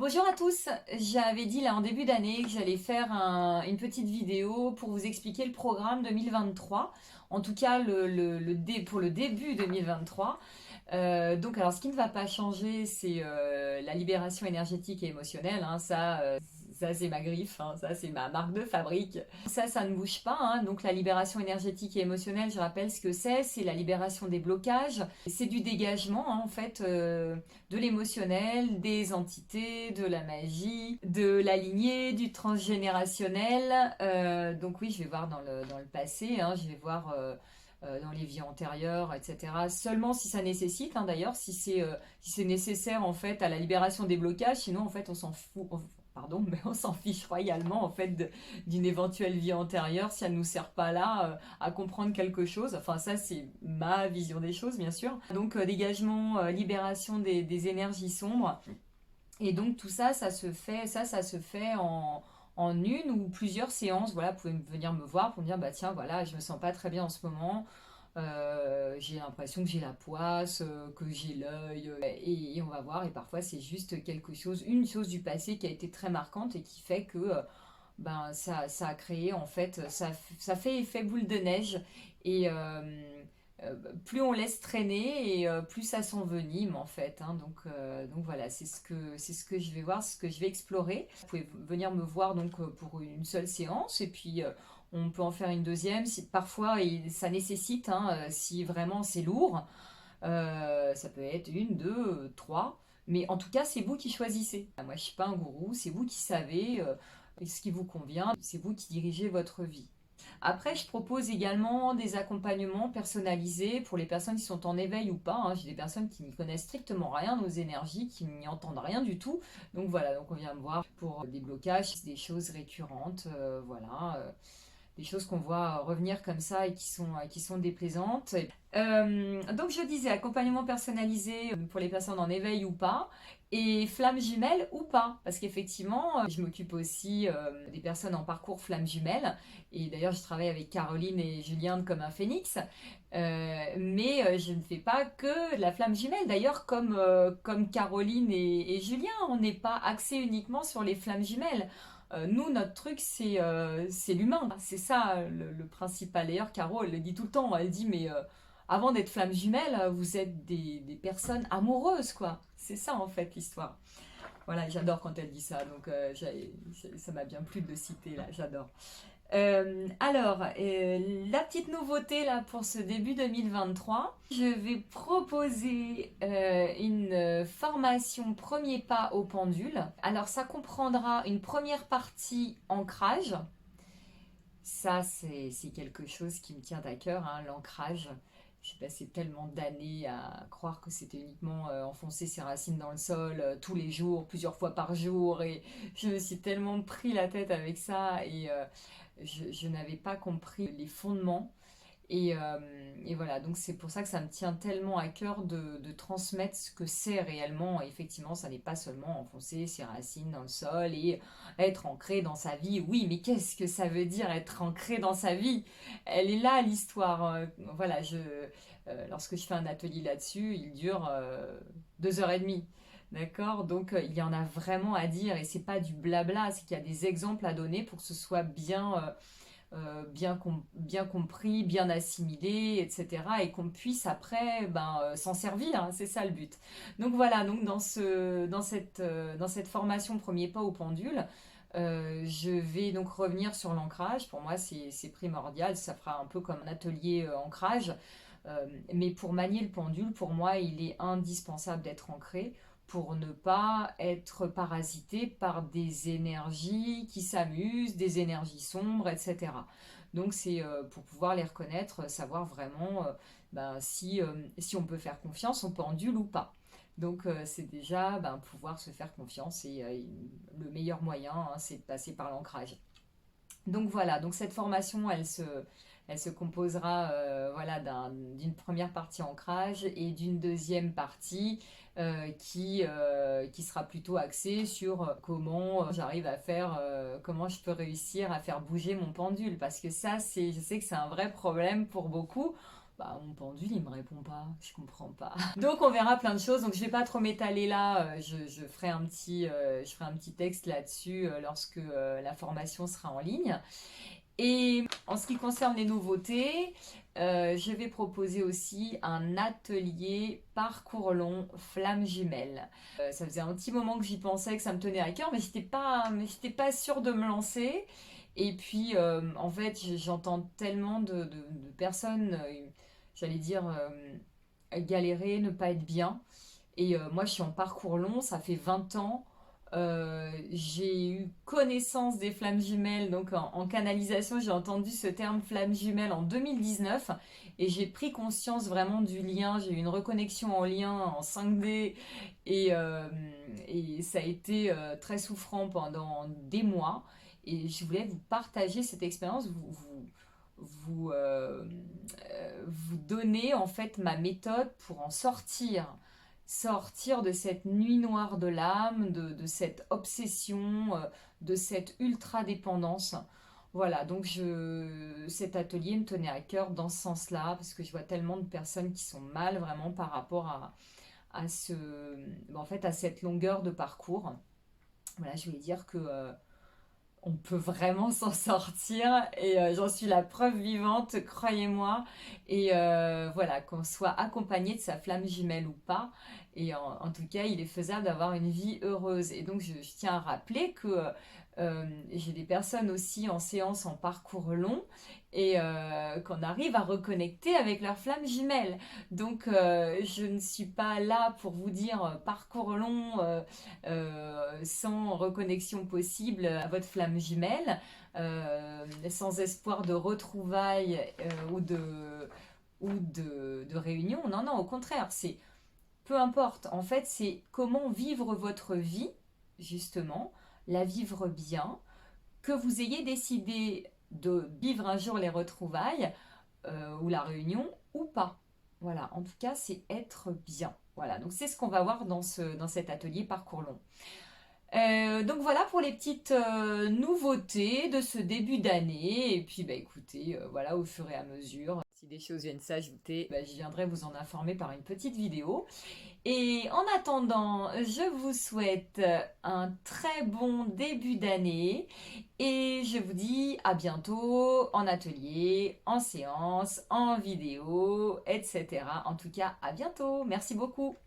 Bonjour à tous, j'avais dit là en début d'année que j'allais faire une petite vidéo pour vous expliquer le programme 2023, en tout cas pour le début 2023. Donc alors ce qui ne va pas changer c'est la libération énergétique et émotionnelle, hein, ça c'est ma griffe, hein, ça c'est ma marque de fabrique. Ça ne bouge pas, hein. Donc la libération énergétique et émotionnelle, je rappelle ce que c'est la libération des blocages, c'est du dégagement, hein, en fait, de l'émotionnel, des entités, de la magie, de la lignée, du transgénérationnel. Donc oui, je vais voir dans le passé, hein, je vais voir dans les vies antérieures, etc. Seulement si ça nécessite, hein, d'ailleurs, si c'est nécessaire en fait à la libération des blocages, sinon en fait on s'en fout. Pardon, mais on s'en fiche royalement en fait d'une éventuelle vie antérieure si elle nous sert pas là à comprendre quelque chose. Enfin ça c'est ma vision des choses bien sûr. Donc dégagement, libération des énergies sombres. Et donc tout ça, ça se fait en une ou plusieurs séances. Voilà, vous pouvez venir me voir pour me dire bah tiens voilà, je me sens pas très bien en ce moment. J'ai l'impression que j'ai la poisse, que j'ai l'œil, et on va voir. Et parfois c'est juste quelque chose, une chose du passé qui a été très marquante et qui fait que ben ça a créé en fait, ça fait effet boule de neige et euh, plus on laisse traîner et plus ça s'envenime en fait, hein. Donc voilà, c'est ce que je vais voir, ce que je vais explorer. Vous pouvez venir me voir donc pour une seule séance et puis on peut en faire une deuxième si parfois ça nécessite, hein, si vraiment c'est lourd. Ça peut être une, deux, trois. Mais en tout cas, c'est vous qui choisissez. Moi, je suis pas un gourou, c'est vous qui savez ce qui vous convient, c'est vous qui dirigez votre vie. Après, je propose également des accompagnements personnalisés pour les personnes qui sont en éveil ou pas, hein. J'ai des personnes qui n'y connaissent strictement rien aux énergies, qui n'y entendent rien du tout. Donc voilà, donc on vient me voir pour des blocages, des choses récurrentes, voilà. Des choses qu'on voit revenir comme ça et qui sont déplaisantes. Donc je disais accompagnement personnalisé pour les personnes en éveil ou pas, et flamme jumelle ou pas, parce qu'effectivement je m'occupe aussi des personnes en parcours flamme jumelle, et d'ailleurs je travaille avec Caroline et Julien comme un phénix. Mais je ne fais pas que de la flamme jumelle, d'ailleurs comme Caroline et Julien, on n'est pas axé uniquement sur les flammes jumelles. Nous, notre truc, c'est l'humain. C'est ça le principal. D'ailleurs, Caro, elle le dit tout le temps. Elle dit, mais avant d'être flamme jumelle, vous êtes des personnes amoureuses, quoi. C'est ça, en fait, l'histoire. Voilà, j'adore quand elle dit ça. Donc, ça m'a bien plu de le citer, là. J'adore. La petite nouveauté là pour ce début 2023, je vais proposer une formation premier pas au pendule. Alors ça comprendra une première partie ancrage. Ça c'est quelque chose qui me tient à cœur, hein, l'ancrage. J'ai passé tellement d'années à croire que c'était uniquement enfoncer ses racines dans le sol tous les jours, plusieurs fois par jour, et je me suis tellement pris la tête avec ça et je n'avais pas compris les fondements. Et voilà, donc c'est pour ça que ça me tient tellement à cœur de transmettre ce que c'est réellement. Et effectivement, ça n'est pas seulement enfoncer ses racines dans le sol et être ancré dans sa vie. Oui, mais qu'est-ce que ça veut dire être ancré dans sa vie? Elle est là, l'histoire. Voilà, lorsque je fais un atelier là-dessus, il dure 2 heures et demie. D'accord? Donc il y en a vraiment à dire et c'est pas du blabla, c'est qu'il y a des exemples à donner pour que ce soit bien compris, bien assimilé, etc. Et qu'on puisse après s'en servir, hein, c'est ça le but. Donc voilà, donc dans cette formation premier pas au pendule, je vais donc revenir sur l'ancrage. Pour moi, c'est primordial, ça fera un peu comme un atelier ancrage. Mais pour manier le pendule, pour moi, il est indispensable d'être ancré pour ne pas être parasité par des énergies qui s'amusent, des énergies sombres, etc. Donc c'est pour pouvoir les reconnaître, savoir vraiment si on peut faire confiance au pendule ou pas. Donc c'est déjà pouvoir se faire confiance et le meilleur moyen, hein, c'est de passer par l'ancrage. Donc voilà, donc cette formation, elle se composera voilà, d'une première partie ancrage et d'une deuxième partie qui sera plutôt axée sur comment j'arrive à faire, comment je peux réussir à faire bouger mon pendule. Parce que ça, je sais que c'est un vrai problème pour beaucoup. Bah, mon pendule, il me répond pas, je comprends pas. Donc on verra plein de choses, donc je vais pas trop m'étaler là, je ferai je ferai un petit texte là-dessus lorsque la formation sera en ligne. Et en ce qui concerne les nouveautés, je vais proposer aussi un atelier parcours long flamme jumelle. Ça faisait un petit moment que j'y pensais, que ça me tenait à cœur, mais j'étais pas sûre de me lancer. Et puis, en fait, j'entends tellement de personnes, j'allais dire, galérer, ne pas être bien. Et moi, je suis en parcours long, ça fait 20 ans. J'ai eu connaissance des flammes jumelles, donc en canalisation, j'ai entendu ce terme flamme jumelle en 2019 et j'ai pris conscience vraiment du lien. J'ai eu une reconnexion en lien en 5D et, et ça a été très souffrant pendant des mois. Et je voulais vous partager cette expérience, vous donner en fait ma méthode pour en sortir de cette nuit noire de l'âme, de cette obsession, de cette ultra-dépendance. Voilà, donc cet atelier me tenait à cœur dans ce sens-là, parce que je vois tellement de personnes qui sont mal vraiment par rapport à en fait, à cette longueur de parcours. Voilà, je voulais dire que on peut vraiment s'en sortir et j'en suis la preuve vivante, croyez-moi. Et voilà, qu'on soit accompagné de sa flamme jumelle ou pas. Et en tout cas, il est faisable d'avoir une vie heureuse. Et donc, je tiens à rappeler que j'ai des personnes aussi en séance en parcours long et qu'on arrive à reconnecter avec leur flamme jumelle. Donc, je ne suis pas là pour vous dire parcours long sans reconnexion possible à votre flamme jumelle, sans espoir de retrouvailles ou de réunion. Non, non, au contraire, c'est peu importe. En fait, c'est comment vivre votre vie, justement, la vivre bien, que vous ayez décidé de vivre un jour les retrouvailles ou la réunion ou pas. Voilà, en tout cas, c'est être bien. Voilà, donc c'est ce qu'on va voir dans cet atelier parcours long. Donc voilà pour les petites nouveautés de ce début d'année. Et puis bah écoutez, voilà au fur et à mesure, si des choses viennent s'ajouter, bah, je viendrai vous en informer par une petite vidéo. Et en attendant, je vous souhaite un très bon début d'année et je vous dis à bientôt en atelier, en séance, en vidéo, etc. En tout cas, à bientôt. Merci beaucoup.